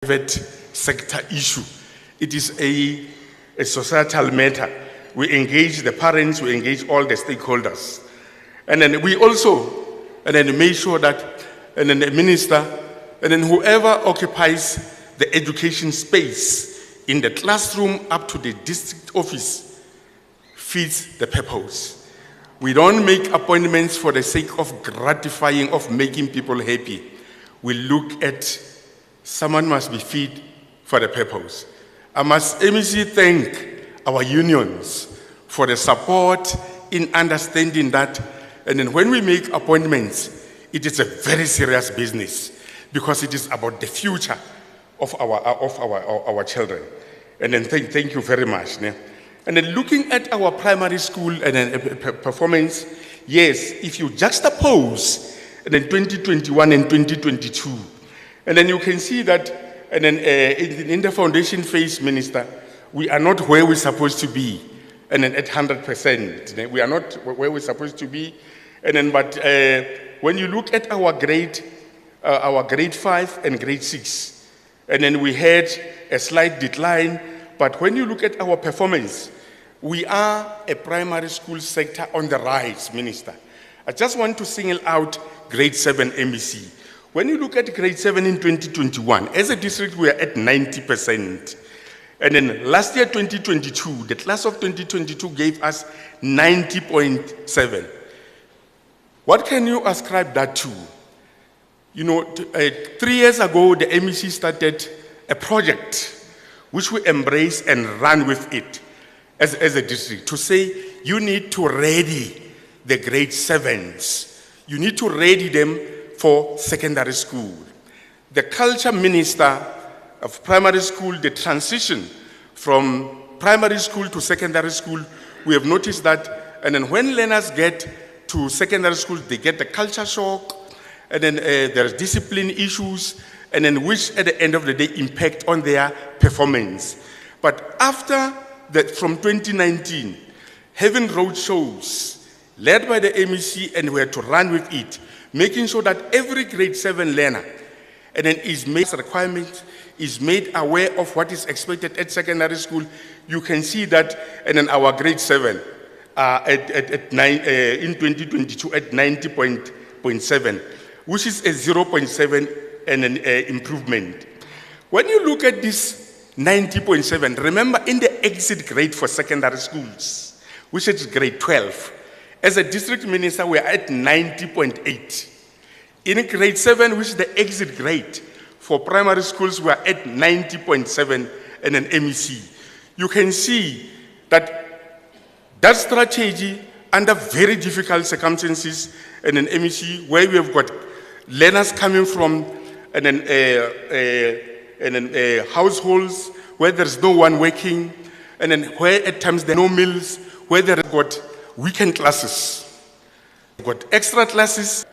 private sector issue. It is a societal matter. We engage the parents, we engage all the stakeholders. And then we also make sure that the minister and then whoever occupies the education space in the classroom up to the district office fits the purpose. We don't make appointments for the sake of gratifying, of making people happy. We look at someone must be fit for the purpose. I must thank our unions for the support in understanding that, and then when we make appointments, it is a very serious business because it is about the future of our children. And then thank you very much. And then looking at our primary school and then performance, yes, if you juxtapose and then 2021 and 2022, and then you can see that and then in the foundation phase, Minister, we are not where we're supposed to be, and then at 100%. We are not where we're supposed to be, and then but when you look at our grade 5 and grade 6, and then we had a slight decline. But when you look at our performance, we are a primary school sector on the rise, Minister. I just want to single out grade 7 MEC. When you look at grade 7 in 2021, as a district, we are at 90%. And then last year, 2022, the class of 2022 gave us 90.7. What can you ascribe that to? You know, 3 years ago, the MEC started a project which we embrace and run with it as a district to say you need to ready the grade 7s. You need to ready them for secondary school. The culture minister of primary school, the transition from primary school to secondary school, we have noticed that, and then when learners get to secondary school, they get the culture shock, and then there's discipline issues, and then which at the end of the day impact on their performance. But after that, from 2019, having road shows led by the MEC, and we had to run with it, making sure that every grade 7 learner and then is made requirements, is made aware of what is expected at secondary school. You can see that, and then our grade 7 in 2022 at 90.7, which is a 0.7 and an improvement. When you look at this 90.7, remember in the exit grade for secondary schools, which is grade 12, as a district minister, we are at 90.8. In grade 7, which is the exit grade for primary schools, we are at 90.7 and an MEC. You can see that that strategy under very difficult circumstances and an MEC, where we have got learners coming from and then households where there's no one working, and then where at times there are no meals, where they've got weekend classes, got extra classes,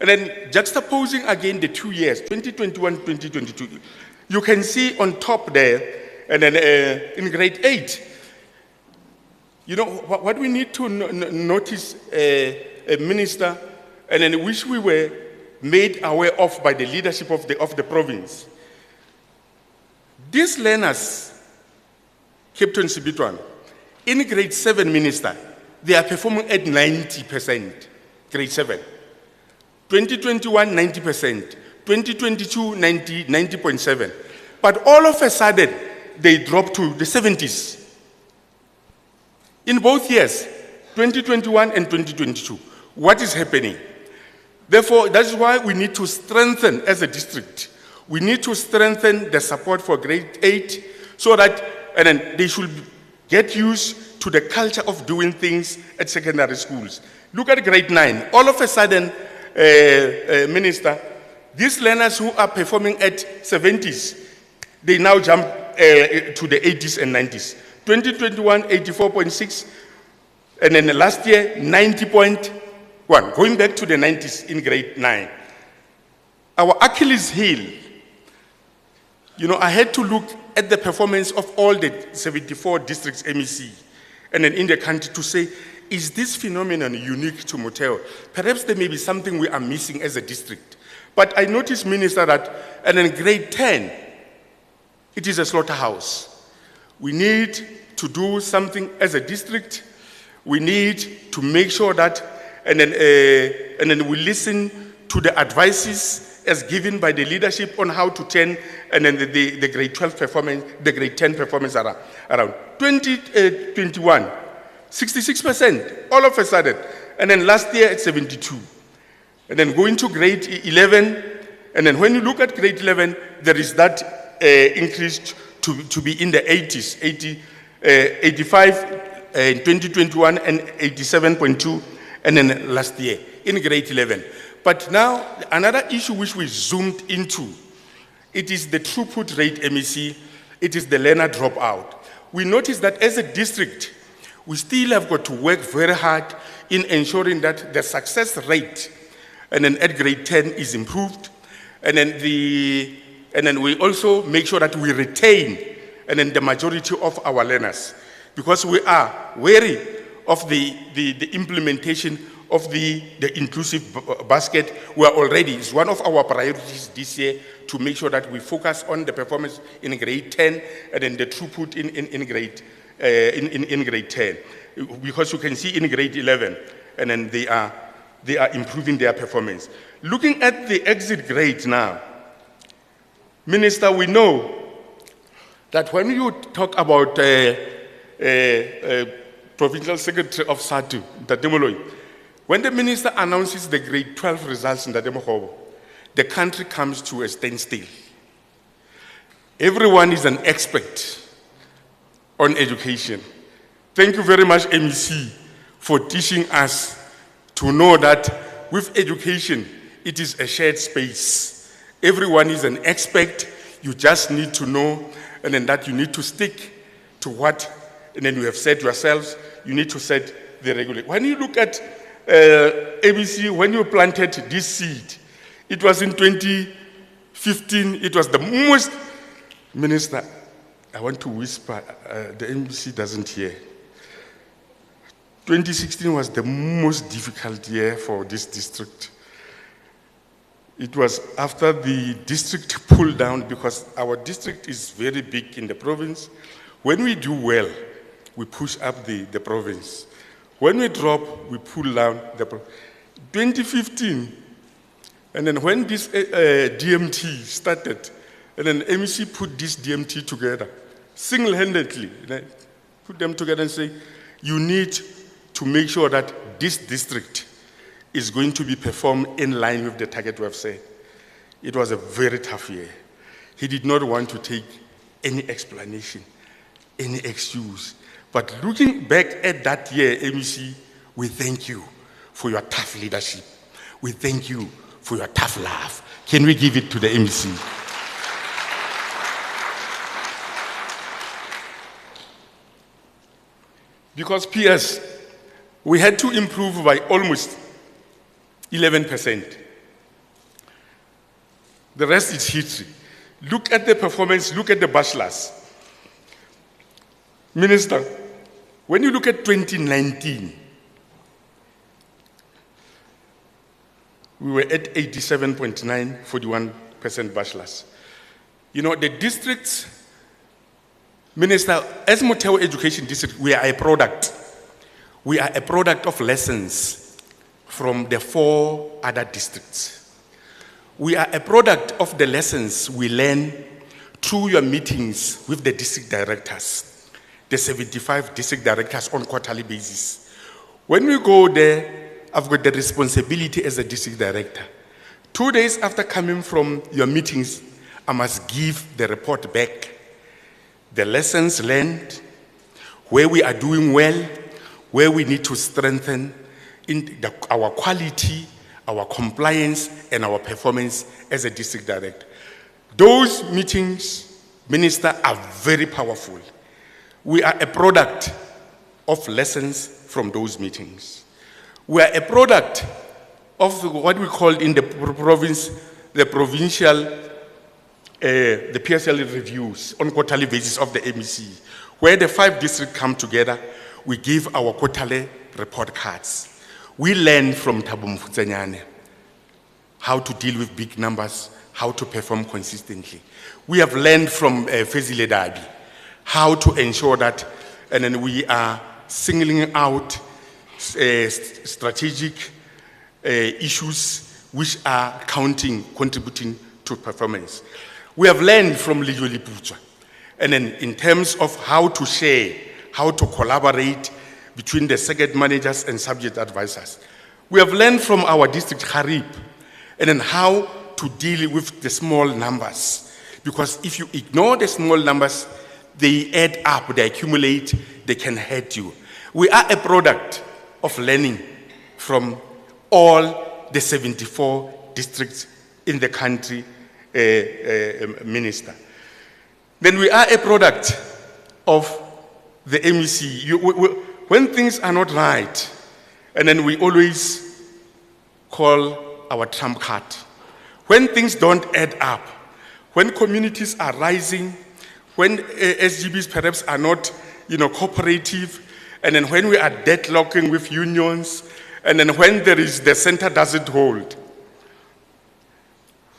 and then juxtaposing again the 2 years, 2021, 2022, you can see on top there, and then in grade 8, you know, what we need to notice, Minister, and then which we were made aware of by the leadership of the province. These learners, Captain Sibitwan, in grade 7, Minister, they are performing at 90%, grade 7. 2021, 90%. 2022, 90.7. But all of a sudden, they drop to the 70s. In both years, 2021 and 2022. What is happening? Therefore, that's why we need to strengthen as a district. We need to strengthen the support for grade 8 so that and then they should get used to the culture of doing things at secondary schools. Look at grade 9. All of a sudden, Minister, these learners who are performing at 70s, they now jump to the 80s and 90s. 2021, 84.6, and then last year, 90.1, going back to the 90s in grade 9. Our Achilles heel, you know, I had to look at the performance of all the 74 districts MEC, and then in the country to say, is this phenomenon unique to Motheo? Perhaps there may be something we are missing as a district. But I noticed, Minister, that and in grade 10, it is a slaughterhouse. We need to do something as a district. We need to make sure that, and then we listen to the advices as given by the leadership on how to turn, and then the grade 12 performance, the grade 10 performance around. 2021, 66%, all of a sudden. And then last year, it's 72. And then going to grade 11, and then when you look at grade 11, there is that increase to be in the 80s, 85 in 2021 and 87.2, and then last year in grade 11. But now, another issue which we zoomed into, it is the throughput rate MEC, it is the learner dropout. We noticed that as a district, we still have got to work very hard in ensuring that the success rate and then at grade 10 is improved, and then we also make sure that we retain and then the majority of our learners, because we are wary of the implementation of the inclusive basket. We are already, it's one of our priorities this year to make sure that we focus on the performance in grade 10 and then the throughput in grade 10. Because you can see in grade 11, and then they are improving their performance. Looking at the exit grade now, Minister, we know that when you talk about Provincial Secretary of SADU, Ntate, when the minister announces the grade 12 results in Ntate, the country comes to a standstill. Everyone is an expert on education. Thank you very much, MEC, for teaching us to know that with education, it is a shared space. Everyone is an expert. You just need to know, and then that you need to stick to what, and then you have said yourselves, you need to set the regulation. When you look at ABC, when you planted this seed, it was in 2015, it was the most, Minister, I want to whisper, the NBC doesn't hear. 2016 was the most difficult year for this district. It was after the district pulled down, because our district is very big in the province. When we do well, we push up the province. When we drop, we pull down the province. 2015, and then when this DMT started, and then MEC put this DMT together, single-handedly, put them together and say, you need to make sure that this district is going to be performed in line with the target we have set. It was a very tough year. He did not want to take any explanation, any excuse. But looking back at that year, MEC, we thank you for your tough leadership. We thank you for your tough love. Can we give it to the MEC? Because PS, we had to improve by almost 11%. The rest is history. Look at the performance, look at the bachelors. Minister, when you look at 2019, we were at 87.9, 41% bachelors. You know, the districts, Minister, as Motheo Education District, we are a product. We are a product of lessons from the 4 other districts. We are a product of the lessons we learn through your meetings with the district directors, the 75 district directors on quarterly basis. When we go there, I've got the responsibility as a district director. 2 days after coming from your meetings, I must give the report back. The lessons learned, where we are doing well, where we need to strengthen our quality, our compliance, and our performance as a district director. Those meetings, Minister, are very powerful. We are a product of lessons from those meetings. We are a product of what we call in the province, the provincial, the PSL reviews on quarterly basis of the MEC, where the 5 districts come together. We give our quarterly report cards. We learn from Thabo Mfutsenyane how to deal with big numbers, how to perform consistently. We have learned from Fezile Dabi how to ensure that, and then we are singling out strategic issues which are contributing to performance. We have learned from Lijo Liputswa, and then in terms of how to share, how to collaborate between the circuit managers and subject advisors. We have learned from our district Harib, and then how to deal with the small numbers. Because if you ignore the small numbers, they add up, they accumulate, they can hurt you. We are a product of learning from all the 74 districts in the country, Minister. Then we are a product of the MEC. When things are not right, and then we always call our trump card. When things don't add up, when communities are rising, when SGBs perhaps are not, cooperative, and then when we are deadlocking with unions, and then when the center doesn't hold,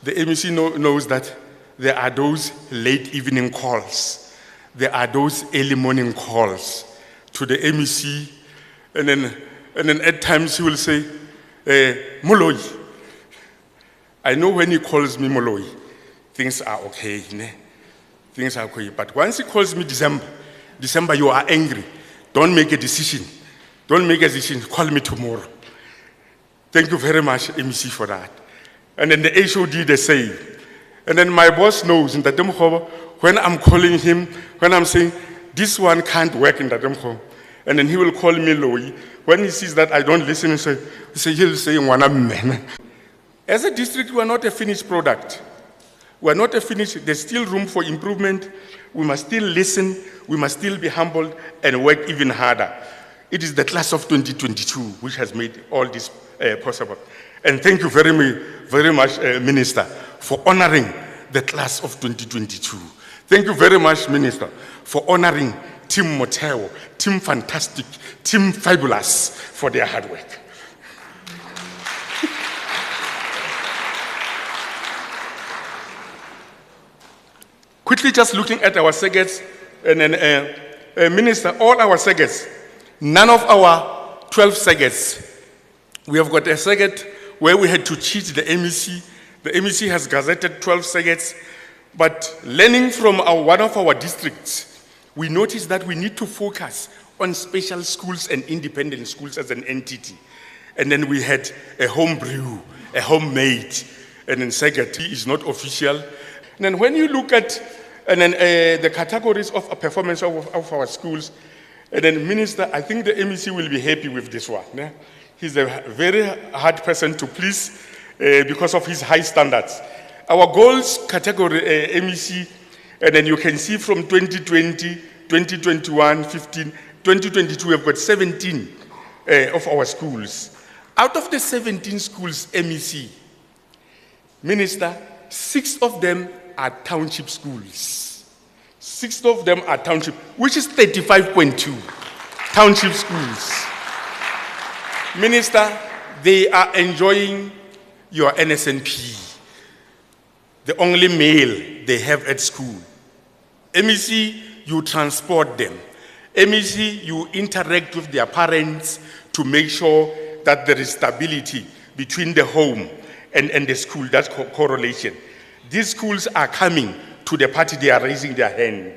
the MEC knows that there are those late evening calls, there are those early morning calls to the MEC, and then at times he will say, Moloi. I know when he calls me Moloi, things are okay, things are okay. But once he calls me December, you are angry. Don't make a decision. Don't make a decision. Call me tomorrow. Thank you very much, MEC, for that. And then the HOD, the same. And then my boss knows in the Demhovo, when I'm calling him, when I'm saying, this one can't work in the Demhovo, and then he will call me Loi. When he sees that I don't listen, he'll say, man. As a district, we are not a finished product. We are not a finished, there's still room for improvement. We must still listen, we must still be humbled and work even harder. It is the class of 2022 which has made all this possible. And thank you very much, Minister, for honoring the class of 2022. Thank you very much, Minister, for honoring Team Motheo, Team Fantastic, Team Fabulous for their hard work. Quickly just looking at our circuits, and then Minister, all our circuits, none of our 12 circuits, we have got a circuit where we had to cheat the MEC. The MEC has gazetted 12 circuits, but learning from one of our districts, we noticed that we need to focus on special schools and independent schools as an entity. And then we had a home brew, a homemade, and then circuit is not official. And then when you look at the categories of performance of our schools, and then Minister, I think the MEC will be happy with this one. Yeah? He's a very hard person to please because of his high standards. Our goals category, MEC, and then you can see from 2020, 2021, 15, 2022, we've got 17 of our schools. Out of the 17 schools, MEC, Minister, 6 of them are township schools. 6 of them are township, which is 35.2 township schools. Minister, they are enjoying your NSNP, the only meal they have at school. MEC, you transport them. MEC, you interact with their parents to make sure that there is stability between the home and the school. That's correlation. These schools are coming to the party, they are raising their hand.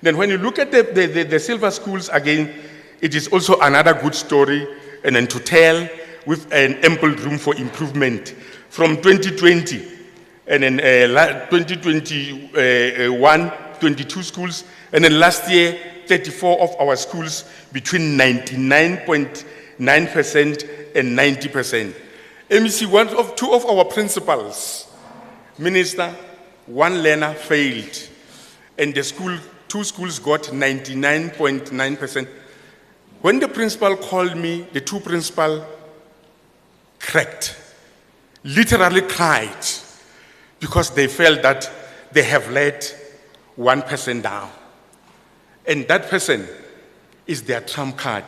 Then when you look at the silver schools again, it is also another good story, and then to tell with an ample room for improvement. From 2020, and then 2021, 22 schools, and then last year, 34 of our schools between 99.9% and 90%. MEC, 2 of our principals, Minister, 1 learner failed, and the 2 schools got 99.9%. When the principal called me, the 2 principal cracked, literally cried, because they felt that they have let 1 person down. And that person is their trump card.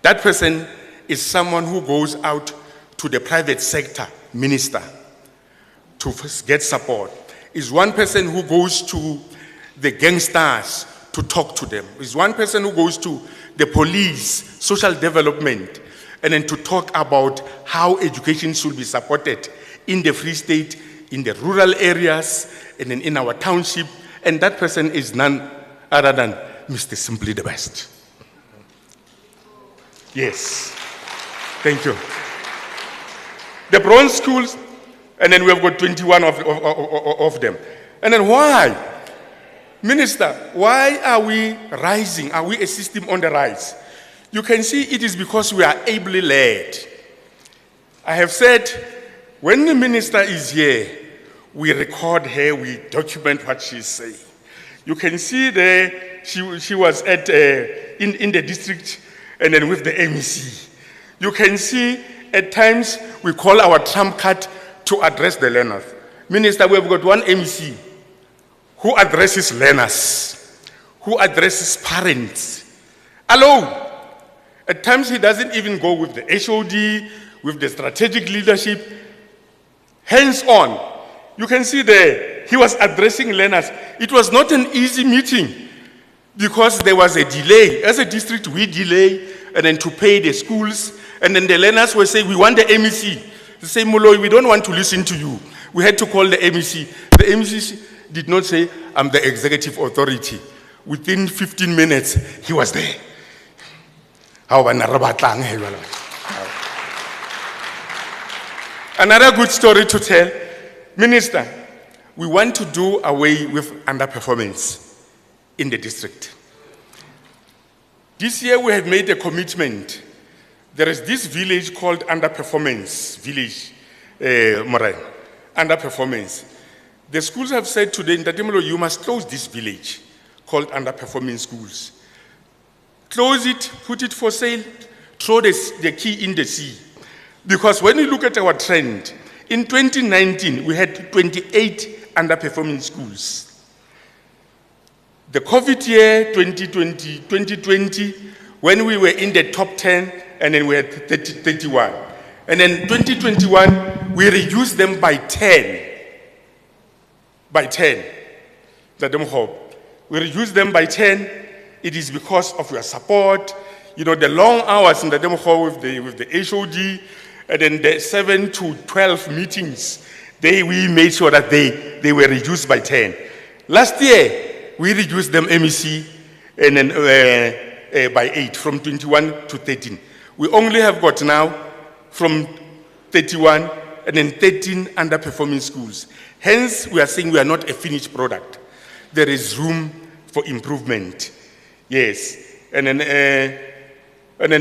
That person is someone who goes out to the private sector, Minister, to get support. is one person who goes to the gangsters to talk to them. Is one person who goes to the police, social development, and then to talk about how education should be supported in the Free State, in the rural areas, and then in our township. And that person is none other than Mr. Simply the Best. Yes. Thank you. The bronze schools, and then we have got 21 of them. And then why? Minister, why are we rising? Are we a system on the rise? You can see it is because we are ably led. I have said, when the minister is here, we record her, we document what she's saying. You can see there, she was at in the district, and then with the MEC. You can see at times we call our trump card to address the learners. Minister, we have got one MEC who addresses learners, who addresses parents. Alone. At times he doesn't even go with the HOD, with the strategic leadership. Hands on. You can see there, he was addressing learners. It was not an easy meeting because there was a delay. As a district, we delay and then to pay the schools. And then the learners were saying, we want the MEC. They say, Moloi, we don't want to listen to you. We had to call the MEC. The MEC did not say, I'm the executive authority. Within 15 minutes, he was there. Another good story to tell. Minister, we want to do away with underperformance in the district. This year we have made a commitment. There is this village called Underperformance Village, Underperformance. The schools have said today, Ntatemolo, you must close this village called Underperforming Schools. Close it, put it for sale, throw the key in the sea. Because when you look at our trend, in 2019, we had 28 underperforming schools. The COVID year, 2020, when we were in the top 10, and then we had 31. And then 2021, we reduced them by 10. By 10. We reduced them by 10. It is because of your support. You know, the long hours in the demo hall with the HOD, and then the 7 to 12 meetings, we made sure that they were reduced by 10. Last year, we reduced them MEC and then by 8, from 21 to 13. We only have got now from 31 and then 13 underperforming schools. Hence, we are saying we are not a finished product. There is room for improvement. Yes. And then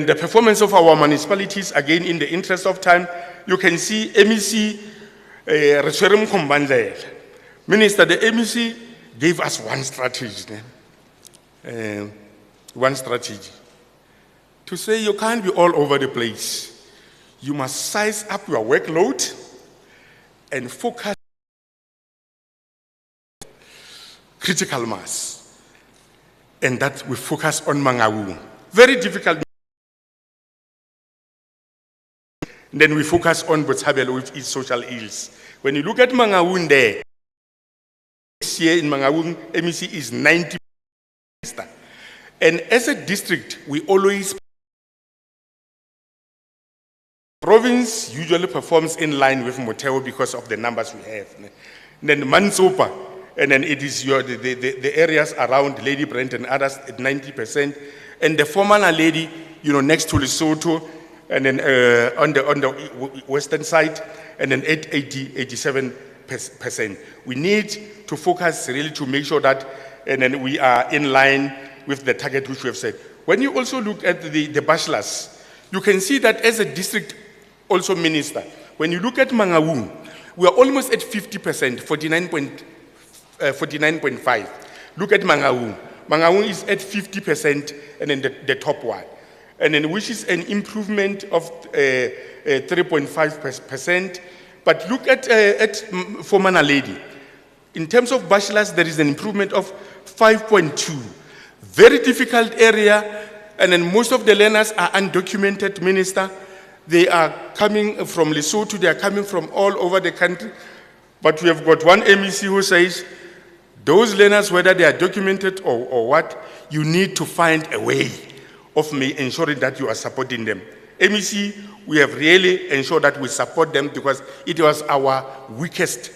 the performance of our municipalities, again, in the interest of time, you can see MEC, Minister, the MEC gave us one strategy. One strategy. To say you can't be all over the place. You must size up your workload and focus critical mass. And that we focus on Mangaung. Very difficult. Then we focus on Botshabelo with its social ills. When you look at Mangaung there, this year in Mangaung, MEC is 90%. And as a district, we always province usually performs in line with Motheo because of the numbers we have. Then Mansopa, and then it is the areas around Lady Brent and others at 90%. And the former lady, next to Lesotho, and then on the western side, and then 87%. We need to focus really to make sure that, and then we are in line with the target which we have set. When you also look at the bachelors, you can see that as a district also minister, when you look at Mangaung, we are almost at 50%, 49.5. Look at Mangaung. Mangaung is at 50%, and then the top one. And then which is an improvement of 3.5%. But look at former lady. In terms of bachelors, there is an improvement of 5.2. Very difficult area, and then most of the learners are undocumented, Minister. They are coming from Lesotho, they are coming from all over the country. But we have got one MEC who says, those learners, whether they are documented or what, you need to find a way of ensuring that you are supporting them. MEC, we have really ensured that we support them because it was our weakest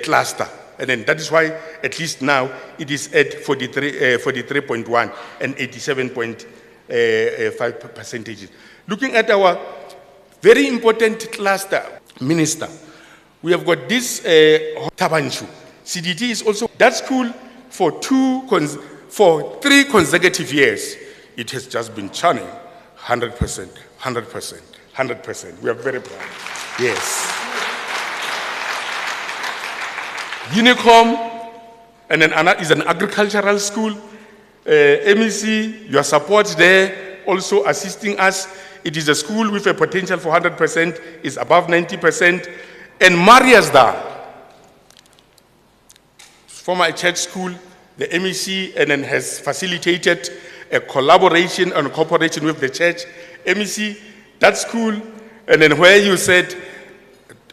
cluster. And then that is why, at least now, it is at 43.1 and 87.5 percentages. Looking at our very important cluster, Minister, we have got this THABA. CDT is also that school for 3 consecutive years. It has just been churning 100%, 100%, 100%. We are very proud. Yes. Unicom, and then is an agricultural school. MEC, your support there, also assisting us. It is a school with a potential for 100%, is above 90%. And Mariasda, former church school, the MEC, and then has facilitated a collaboration and cooperation with the church. MEC, that school, and then where you said,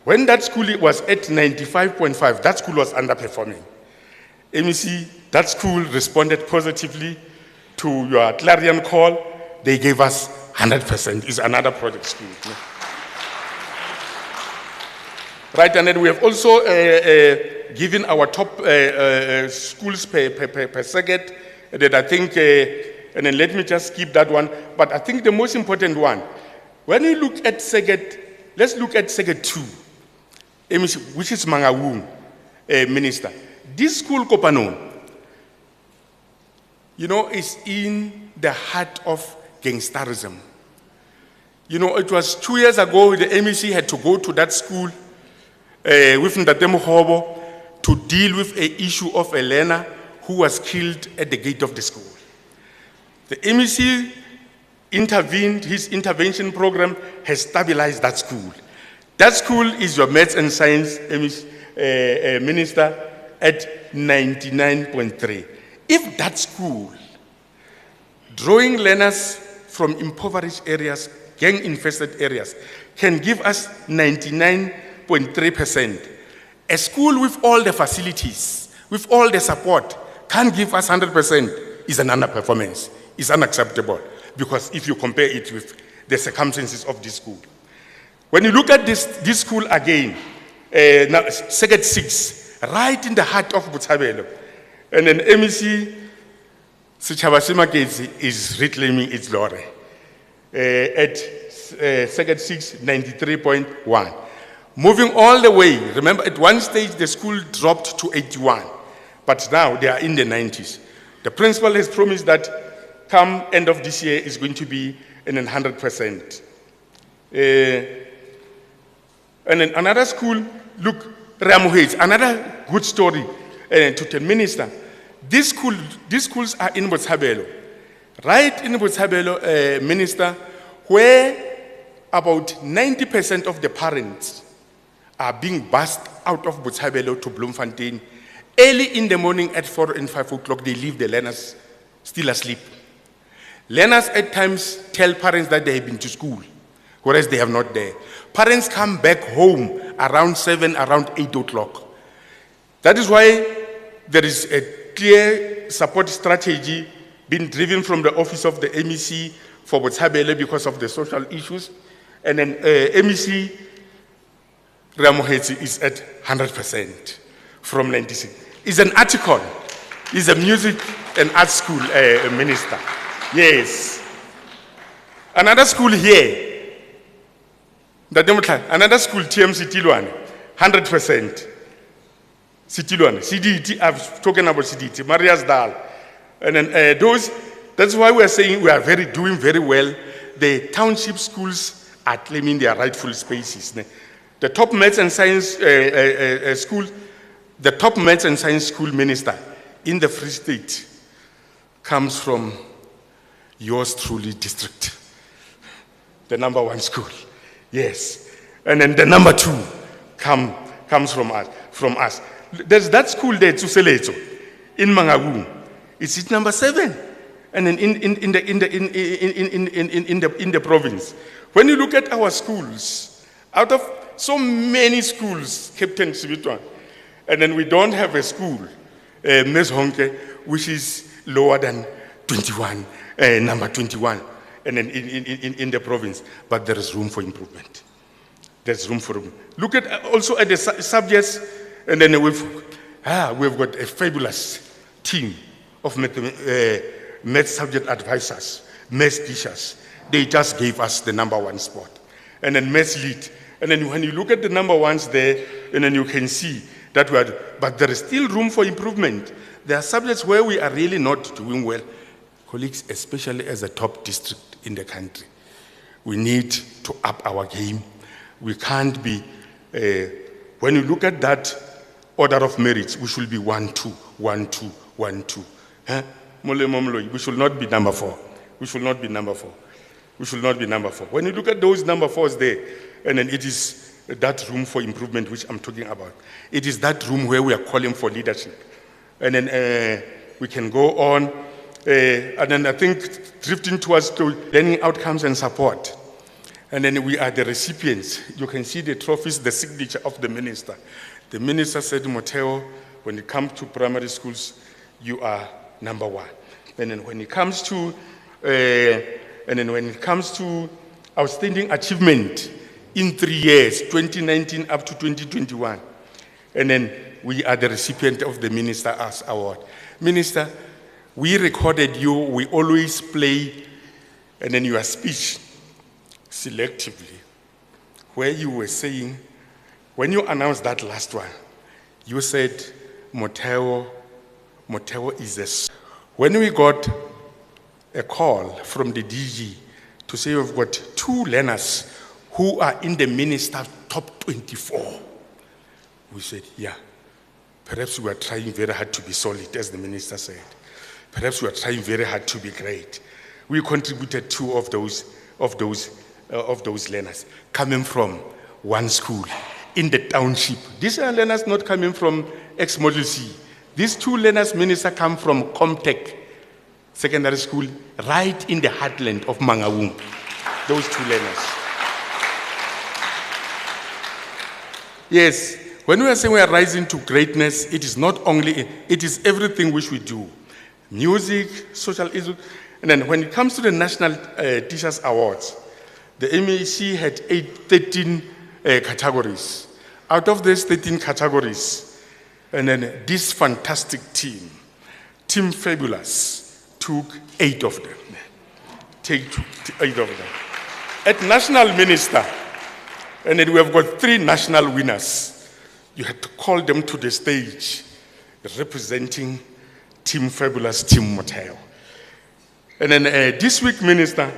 when that school was at 95.5, that school was underperforming. MEC, that school responded positively to your clarion call. They gave us 100%. It's another project school. Right, and then we have also given our top schools per second. That I think, and then let me just skip that one. But I think the most important one, when you look at Seget, let's look at Seget 2, which is Mangaung, Minister. This school, Kopanon, is in the heart of gangsterism. It was 2 years ago, the MEC had to go to that school with Ndatemo Hobo to deal with an issue of a learner who was killed at the gate of the school. The MEC intervened, his intervention program has stabilized that school. That school is your maths and science minister at 99.3. If that school, drawing learners from impoverished areas, gang-infested areas, can give us 99.3%, a school with all the facilities, with all the support, can't give us 100%, is an underperformance. It's unacceptable, because if you compare it with the circumstances of this school. When you look at this school again, now Seget 6, right in the heart of Botshabelo, and then MEC Sichabasimakezi is reclaiming its glory at Seget 6, 93.1. Moving all the way, remember at one stage the school dropped to 81, but now they are in the 90s. The principal has promised that come end of this year is going to be in 100%. And then another school, look, Ramuhage, another good story to the minister. These schools are in Botshabelo, right in Botshabelo, Minister, where about 90% of the parents are being bussed out of Botshabelo to Bloemfontein. Early in the morning at 4 and 5 o'clock, they leave the learners still asleep. Learners at times tell parents that they have been to school, whereas they have not there. Parents come back home around 7, around 8 o'clock. That is why there is a clear support strategy being driven from the office of the MEC for Botshabelo because of the social issues. And then MEC Ramohetsi is at 100% from 96. It's an article. It's a music and art school minister. Yes. Another school here. Another school, TMC Tilwane, 100%. Sitilwane, CDT, I've spoken about CDT, Maria's Dal. And then that's why we are saying we are doing very well. The township schools are claiming their rightful spaces. The top maths and science school, the top maths and science school minister in the Free State comes from yours truly district. The number 1 school. Yes. And then the number 2 comes from us. There's that school there, Tsuseleto, in Mangaung. It's number 7. And then in the province. When you look at our schools, out of so many schools, Captain Sibitwan, and then we don't have a school, Ms. Honke, which is lower than 21, number 21, and then in the province. But there is room for improvement. There's room for improvement. Look at also at the subjects, and then we've got a fabulous team of math subject advisors, math teachers. They just gave us the number 1 spot. And then math lead. And then when you look at the number ones there, and then you can see that but there is still room for improvement. There are subjects where we are really not doing well. Colleagues, especially as a top district in the country, we need to up our game. We can't be, when you look at that order of merits, we should be 1, 2, 1, 2, 1, 2. We should not be number 4. We should not be number 4. We should not be number 4. When you look at those number 4s there, and then it is that room for improvement which I'm talking about. It is that room where we are calling for leadership. And then we can go on. And then I think drifting towards to learning outcomes and support. And then we are the recipients. You can see the trophies, the signature of the minister. The minister said, Motheo, when it comes to primary schools, you are number 1. And then when it comes to outstanding achievement in 3 years, 2019 up to 2021, and then we are the recipient of the Minister's Award. Minister, we recorded you. We always play, and then your speech selectively, where you were saying, when you announced that last one, you said, Motheo is a... When we got a call from the DG to say we've got 2 learners who are in the minister's top 24, we said, yeah, perhaps we are trying very hard to be solid, as the minister said. Perhaps we are trying very hard to be great. We contributed 2 of those learners coming from 1 school in the township. These are learners not coming from ex-Model C. These 2 learners, minister, come from Comtech Secondary School, right in the heartland of Mangaung. Those 2 learners. Yes, when we are saying we are rising to greatness, it is not only, it is everything which we do. Music, social issues. And then when it comes to the National Teachers Awards, the MEC had 13 categories. Out of these 13 categories, and then this fantastic team, Team Fabulous, took 8 of them. Take 8 of them. At National Minister, and then we have got 3 national winners. You had to call them to the stage, representing Team Fabulous, Team Motheo. And then this week, Minister,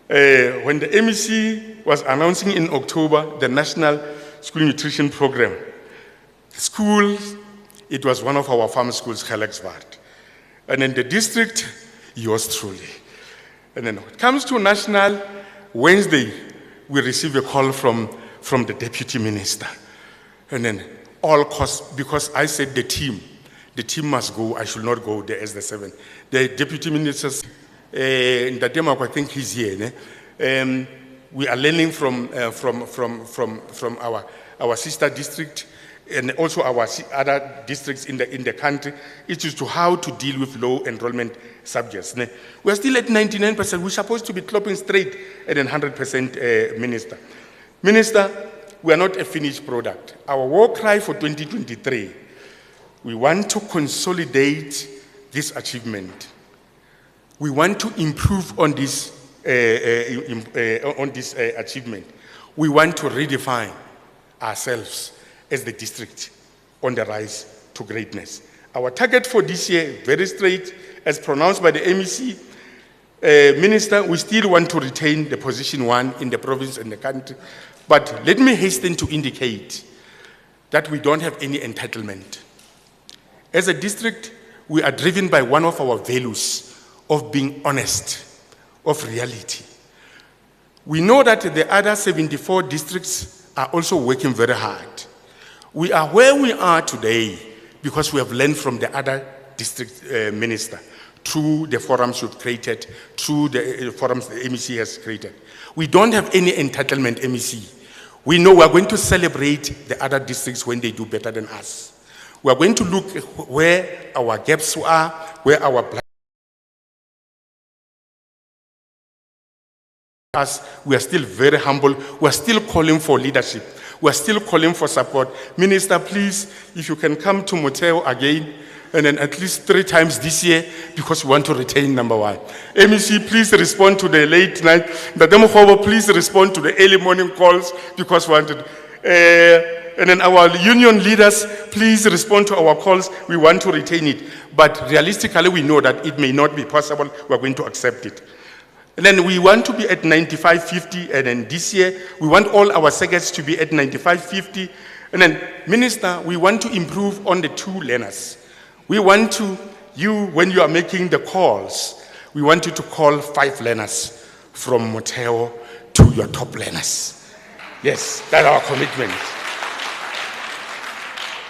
when the MEC was announcing in October the National School Nutrition Program, school, it was one of our farm schools, Gelekswaard. And then the district, yours truly. And then when it comes to national, Wednesday, we receive a call from the deputy minister. And then all costs, because I said the team must go, I should not go there as the 7. The deputy minister, in the demo, I think he's here. We are learning from our sister district and also our other districts in the country. It is to how to deal with low enrollment subjects. We are still at 99%. We're supposed to be clopping straight at 100%, Minister. Minister, we are not a finished product. Our war cry for 2023, we want to consolidate this achievement. We want to improve on this achievement. We want to redefine ourselves as the district on the rise to greatness. Our target for this year, very straight, as pronounced by the MEC. Minister, we still want to retain the position 1 in the province and the country. But let me hasten to indicate that we don't have any entitlement. As a district, we are driven by one of our values of being honest, of reality. We know that the other 74 districts are also working very hard. We are where we are today because we have learned from the other district minister through the forums we've created, through the forums the MEC has created. We don't have any entitlement, MEC. We know we are going to celebrate the other districts when they do better than us. We are going to look where our gaps are, where our blind us. We are still very humble. We are still calling for leadership. We are still calling for support. Minister, please, if you can come to Motheo again, and then at least 3 times this year, because we want to retain number 1. MEC, please respond to the late night. The Demokhobo, please respond to the early morning calls, because we wanted. And then our union leaders, please respond to our calls. We want to retain it. But realistically, we know that it may not be possible. We're going to accept it. And then we want to be at 95.50, and then this year, we want all our circuits to be at 95.50. And then, Minister, we want to improve on the 2 learners. We want to, when you are making the calls, we want you to call 5 learners from Motheo to your top learners. Yes, that's our commitment.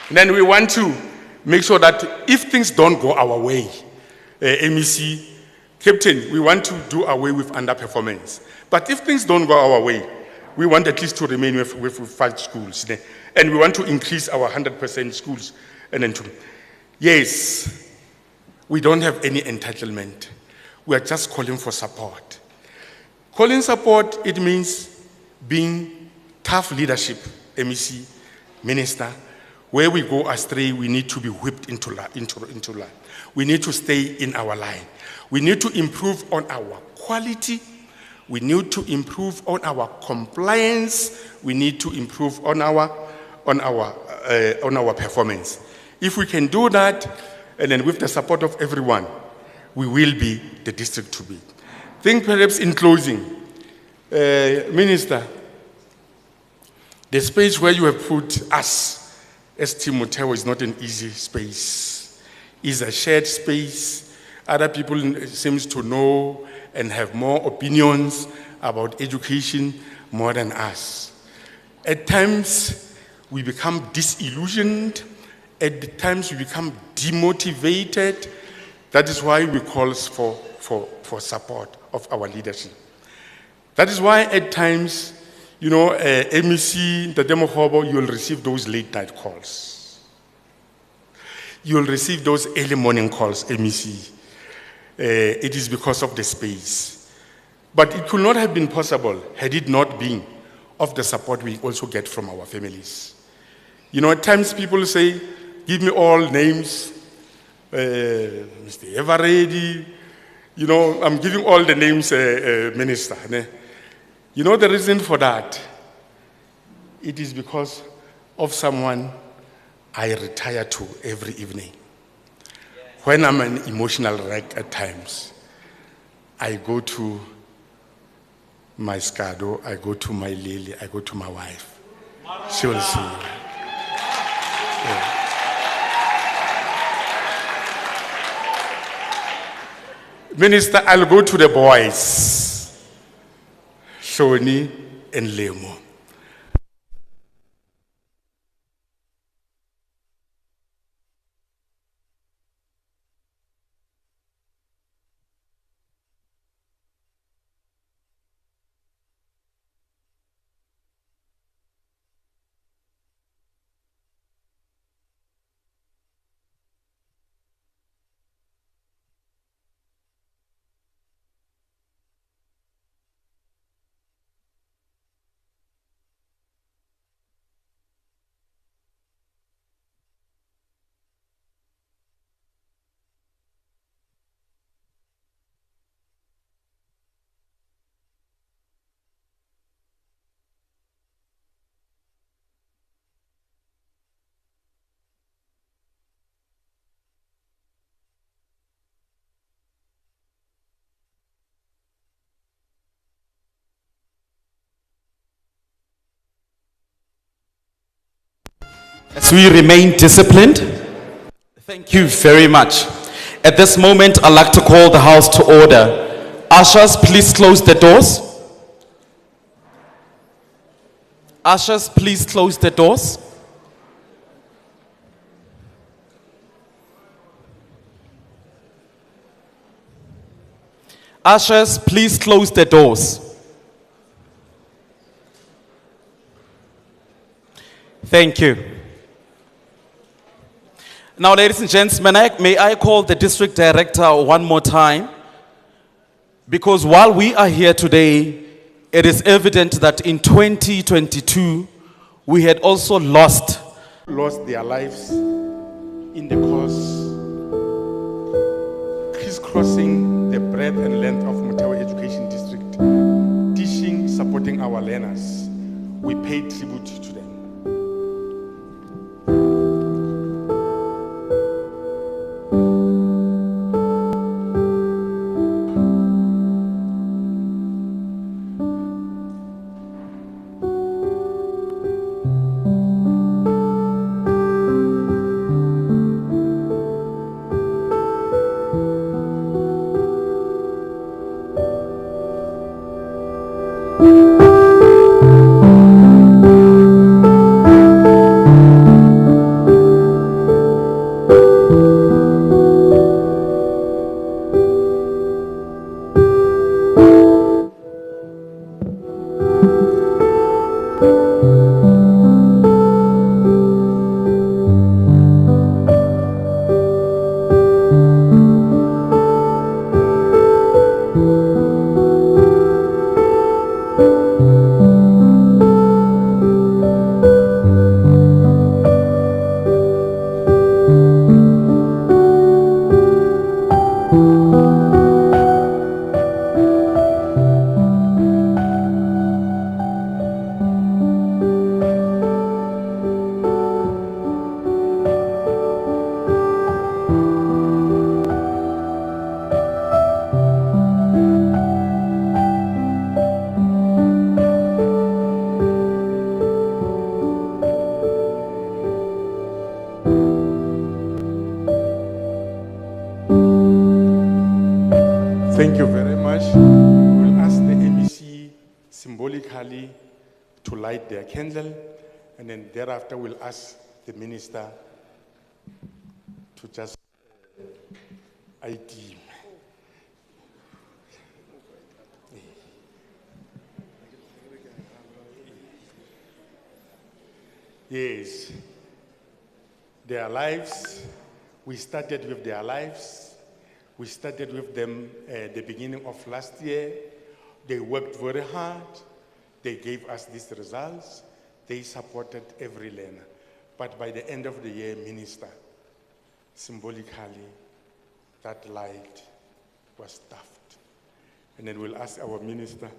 And then we want to make sure that if things don't go our way, MEC, Captain, we want to do away with underperformance. But if things don't go our way, we want at least to remain with 5 schools. And we want to increase our 100% schools. And then yes, we don't have any entitlement. We are just calling for support. Calling support, it means being tough leadership, MEC, Minister. Where we go astray, we need to be whipped into line. We need to stay in our line. We need to improve on our quality. We need to improve on our compliance. We need to improve on our performance. If we can do that, and then with the support of everyone, we will be the district to be. I think perhaps in closing, Minister, the space where you have put us as Team Motheo is not an easy space. It's a shared space. Other people seem to know and have more opinions about education more than us. At times, we become disillusioned. At times, we become demotivated. That is why we call for support of our leadership. That is why at times, MEC, the Demokhobo, you'll receive those late night calls. You'll receive those early morning calls, MEC. It is because of the space. But it could not have been possible had it not been of the support we also get from our families. At times people say, give me all names, Mr. Everready, I'm giving all the names, Minister. The reason for that? It is because of someone I retire to every evening. When I'm an emotional wreck at times, I go to my Scado, I go to my Lily, I go to my wife. She will see. Yeah. Minister, I'll go to the boys, Shoni and Lemo. As we remain disciplined, thank you very much. At this moment, I'd like to call the House to order. Ushers, please close the doors. Ushers, please close the doors. Ushers, please close the doors. Thank you. Now, ladies and gentlemen, may I call the district director one more time? Because while we are here today, it is evident that in 2022, we had also lost their lives in the course crisscrossing the breadth and length of Motheo Education District, teaching, supporting our learners. We pay tribute to them. Thank you very much. We'll ask the MEC symbolically to light their candle, and then thereafter we'll ask the minister to just ID. Yes, their lives, we started with their lives. We started with them at the beginning of last year. They worked very hard. They gave us these results. They supported every learner. But by the end of the year, Minister, symbolically, that light was stuffed. And then we'll ask our minister,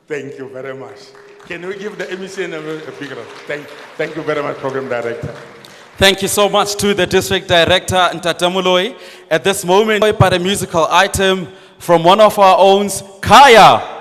thank you very much. Can we give the MEC a big round? Thank you very much, Program Director. Thank you so much to the District Director, Ntatamuloi. At this moment, by a musical item from one of our own, Kaya.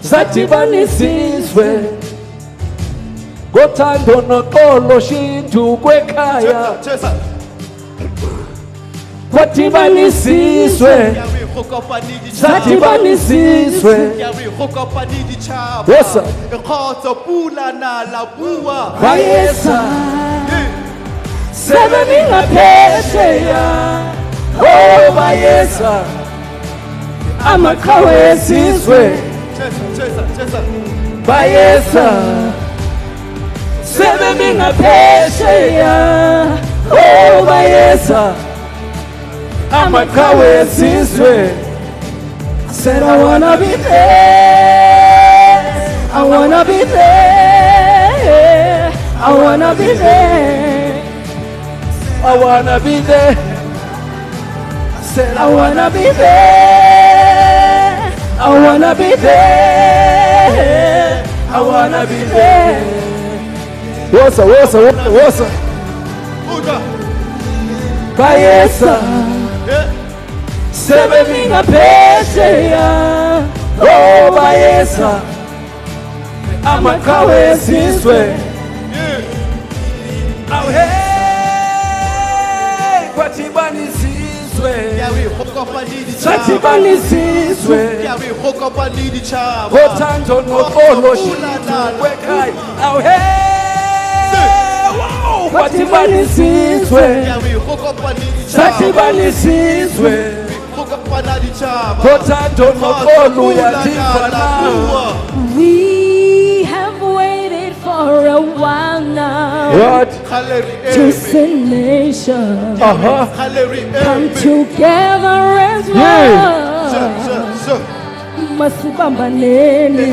Zatibanisizwe Gotando nokolo shintu kwekaya Kwatibanisizwe Sadibanisiswe. Yes, sir. Bayesa. Sebeninga pesheya. Oh, bayesa. Amakawe siswe. Bayesa. Sebeninga pesheya. Oh, bayesa. Amakawe siswe. I said I wanna be there. I wanna be there. I wanna be there. I wanna be there. I said I wanna be there. I wanna be there. I wanna be there. What's up? Bayesa. Sebeninga pesheya. Oh, bayesa. Amakawe siswe. Oh, hey. Kwatibani siswe. Kwatibani siswe. Otando nokolo shina wekai. Oh, hey. Kwatibani siswe. Kwatibani siswe. We have waited for a while now. What? To see nations come together as one. Masibambaneni,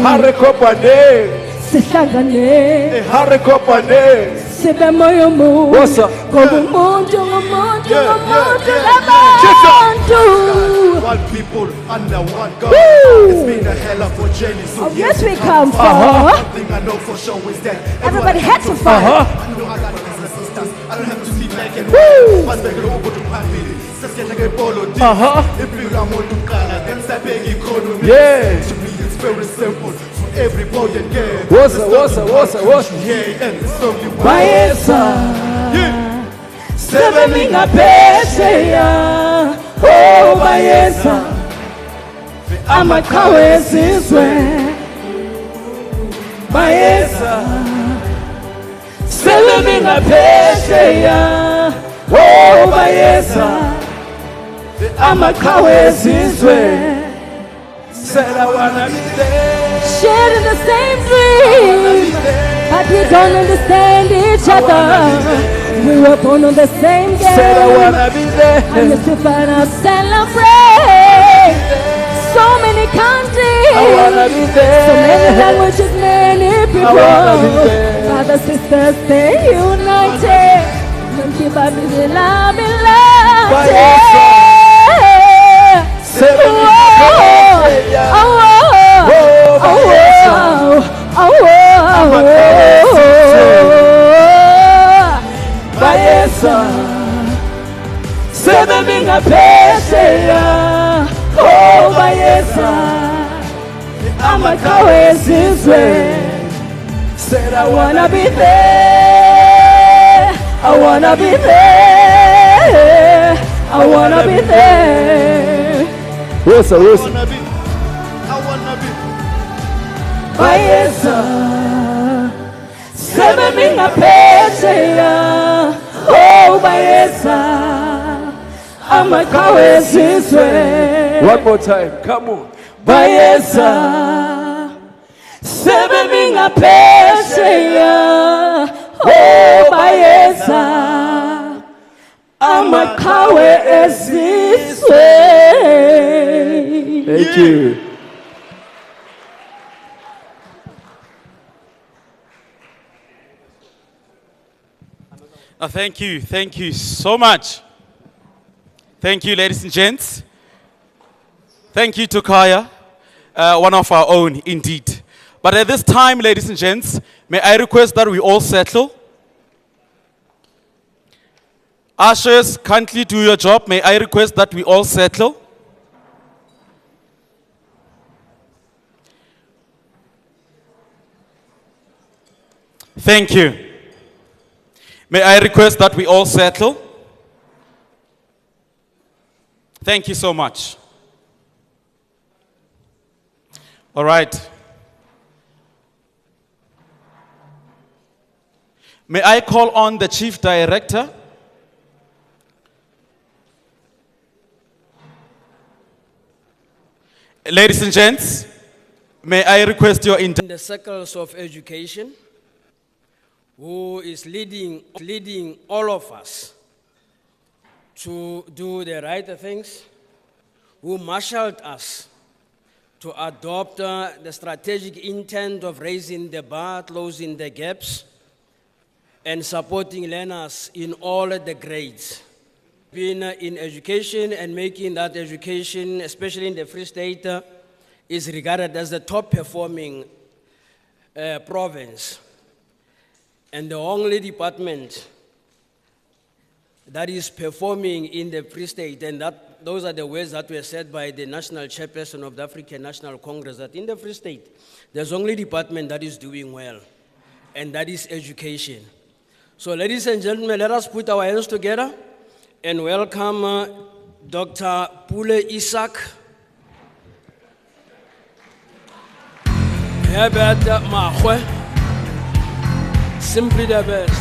sihlangane, sibe moyo munye. What's up? Ngomuntu. One people under one God. Woo! It's been a hell of a journey. So Oh, yes, we come for. one thing I know for sure is that Everybody had to fight. I know I got brothers and sisters. I don't have to see like it. Woo! Once they go over to family, sister like a bolo. If you are more to color, then step in economy. Yeah. To me, it's very simple. For every boy and girl. What's up? Yeah, and it's only one. Bayesa. Yeah. Sebeninga pesheya. Oh, bayesa. Amakawe siswe. Bayesa. Sebeninga pesheya. Oh, bayesa. Amakawe siswe. Said I wanna be there. Sharing the same dream, but we don't understand each other. We were born on the same day. Said I wanna be there. And let's find out, celebrate. So many countries, I wanna be there. so many languages, many people. wanna be there. Brothers, sisters, stay united. Don't give up, love, Bayesa. Bayesa. Sebeninga pesheya. Oh, bayesa. Amakawe siswe. Said I wanna be there. I wanna be there. I wanna be there. What's up? I wanna be. Bayesa. Sebeninga pesheya. Oh, bayesa. Amakawe siswe. One more time, come on. Bayesa. Sebeninga pesheya. Oh, bayesa. Amakawe siswe. Thank you. Thank you so much. Thank you, ladies and gents. Thank you to Kaya, one of our own indeed. But at this time, ladies and gents, may I request that we all settle. Ushers, kindly do your job. May I request that we all settle. Thank you. May I request that we all settle? Thank you so much. All right. May I call on the Chief Director? Ladies and gents, may I request your in the circles of education, who is leading all of us to do the right things, who marshaled us to adopt the strategic intent of raising the bar, closing the gaps, and supporting learners in all the grades. Being in education and making that education, especially in the Free State, is regarded as the top performing province. And the only department that is performing in the Free State, and those are the words that were said by the national chairperson of the African National Congress, that in the Free State, there's only department that is doing well, and that is education. So ladies and gentlemen, let us put our hands together and welcome Dr. Pule Isaac, Herbert Mahwe, simply the best.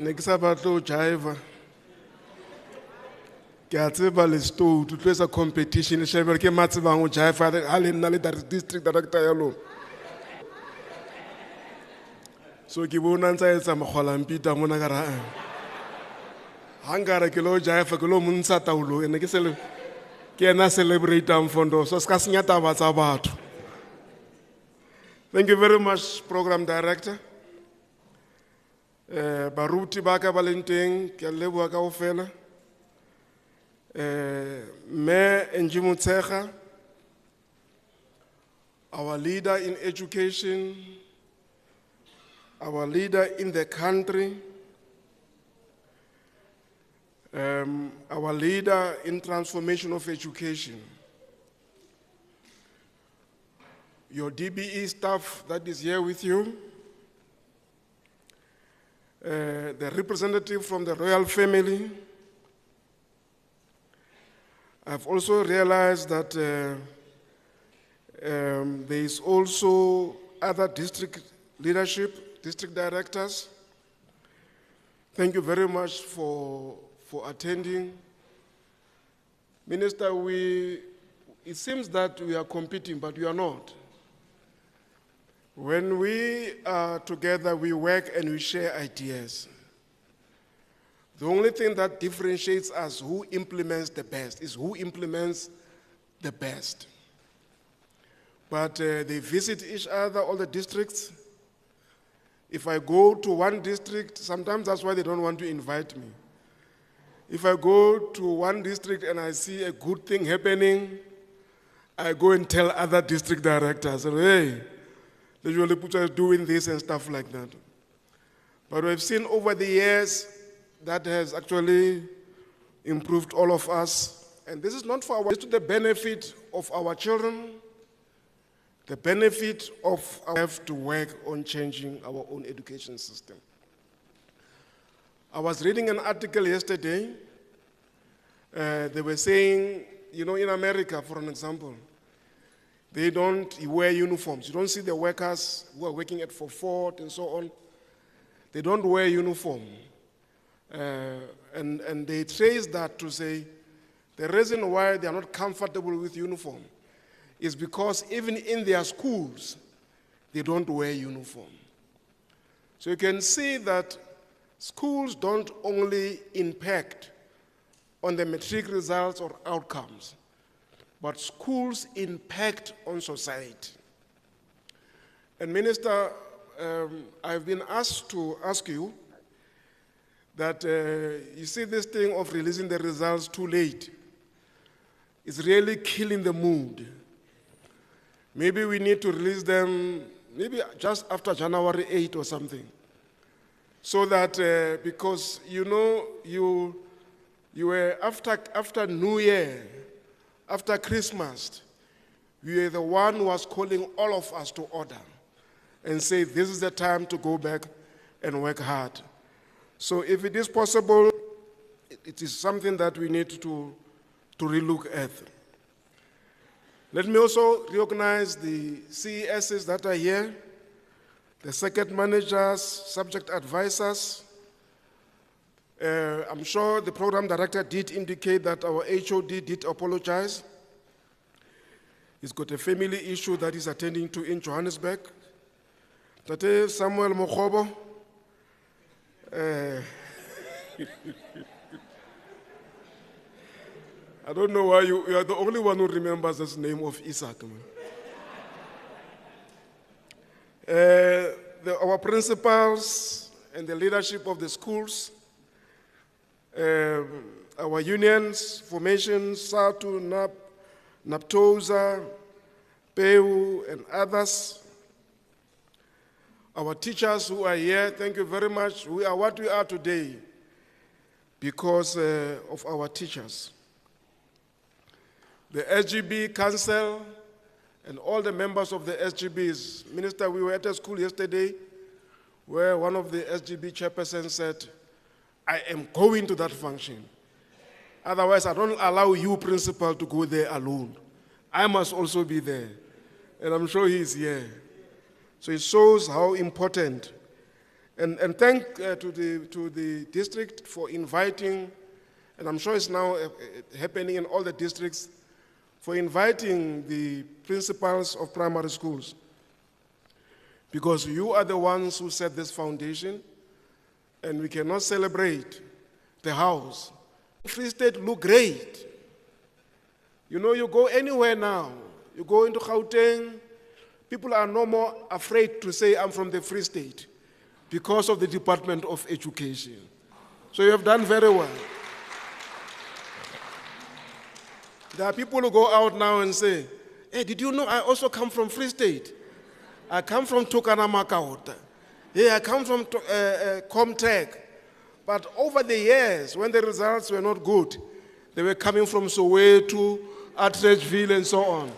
Nexabatlo Jaiva. Gatseba Listo to place a competition. Sheberke Matsibang Jaiva, Alin Nali, that is district director alone. So Kibunansa is a Maholampita Monagara. Hangara Kilo Jaiva Kilo Munsa Taulu, and the Kena celebrate Fondo, so Skasnyata was about. Thank you very much, Program Director. Baruti Baka Valentin, Kalebu Akaufela, Me Njimutsecha, our leader in education, our leader in the country, our leader in transformation of education, your DBE staff that is here with you, the representative from the royal family. I've also realized that there is also other district leadership, district directors. Thank you very much for attending. Minister, it seems that we are competing, but we are not. When we are together, we work and we share ideas. The only thing that differentiates us, who implements the best, is who implements the best. But they visit each other, all the districts. If I go to one district, sometimes that's why they don't want to invite me. If I go to one district and I see a good thing happening, I go and tell other district directors, hey, they usually put us doing this and stuff like that. But we've seen over the years that has actually improved all of us. And this is not for our, it's to the benefit of our children, the benefit of our have to work on changing our own education system. I was reading an article yesterday. They were saying, you know, in America, for an example, they don't wear uniforms. You don't see the workers who are working at Ford and so on. They don't wear uniform. And they trace that to say the reason why they are not comfortable with uniform is because even in their schools, they don't wear uniform. So you can see that schools don't only impact on the matric results or outcomes, but schools impact on society. And Minister, I've been asked to ask you that you see this thing of releasing the results too late is really killing the mood. Maybe we need to release them maybe just after January 8 or something. So that, because you know, you were after New Year, after Christmas, you were the one who was calling all of us to order and say, this is the time to go back and work hard. So if it is possible, it is something that we need to relook at. Let me also recognize the CESs that are here, the circuit managers, subject advisors. I'm sure the program director did indicate that our HOD did apologize. He's got a family issue that he's attending to in Johannesburg. Tate Samuel Mokhobo. I don't know why you are the only one who remembers the name of Isaac. Our principals and the leadership of the schools, our unions, formations, SATU, NAP, NAPTOSA, PEU, and others, our teachers who are here, thank you very much. We are what we are today because of our teachers. The SGB Council and all the members of the SGBs. Minister, we were at a school yesterday where one of the SGB chairpersons said, I am going to that function. Otherwise, I don't allow you, principal, to go there alone. I must also be there. And I'm sure he's here. So it shows how important. And thank to the district for inviting, and I'm sure it's now happening in all the districts, for inviting the principals of primary schools. Because you are the ones who set this foundation, and we cannot celebrate the house. Free State look great. You know, you go anywhere now, you go into Gauteng, people are no more afraid to say, I'm from the Free State, because of the Department of Education. So you have done very well. There are people who go out now and say, hey, did you know I also come from Free State? I come from Tukanamakauta. Yeah, I come from Comtech. But over the years, when the results were not good, they were coming from Soweto, Atteridgeville, and so on.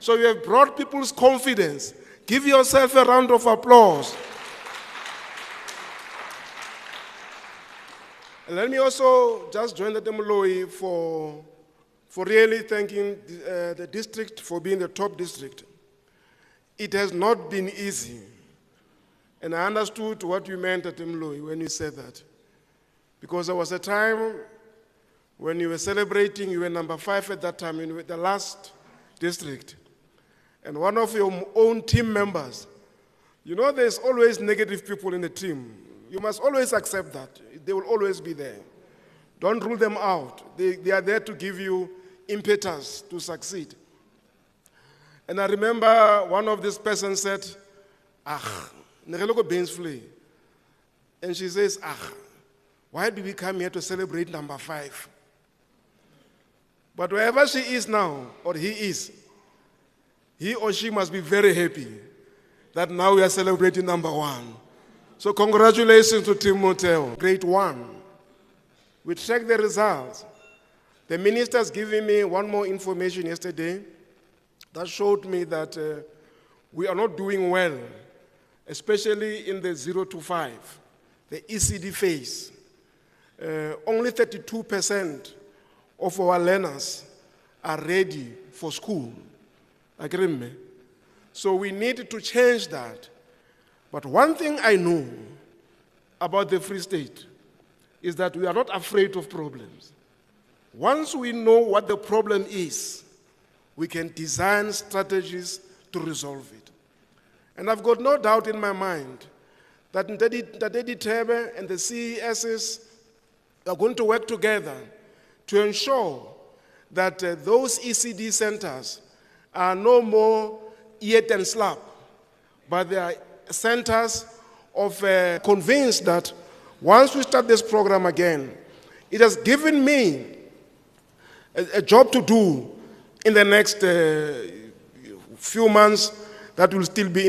So you have brought people's confidence. Give yourself a round of applause. And let me also just join the Demoloi for really thanking the district for being the top district. It has not been easy. And I understood what you meant at Demoloi when you said that. Because there was a time when you were celebrating, you were number 5 at that time, in the last district. And one of your own team members, you know there's always negative people in the team. You must always accept that. They will always be there. Don't rule them out. They are there to give you impetus to succeed. And I remember one of these persons said, and she says, why do we come here to celebrate number 5? But wherever she is now, or he is, he or she must be very happy that now we are celebrating number 1. So congratulations to Team Motheo, grade 1. We checked the results. The minister's giving me one more information yesterday that showed me that we are not doing well, especially in the 0 to 5, the ECD phase. only 32% of our learners are ready for school. Agree with me? So we need to change that. But one thing I know about the Free State is that we are not afraid of problems. Once we know what the problem is, we can design strategies to resolve it. And I've got no doubt in my mind that THABA and the CESs are going to work together to ensure that those ECD centers are no more eat and slap, but they are centers of convinced that once we start this program again, it has given me a job to do in the next few months that will still be in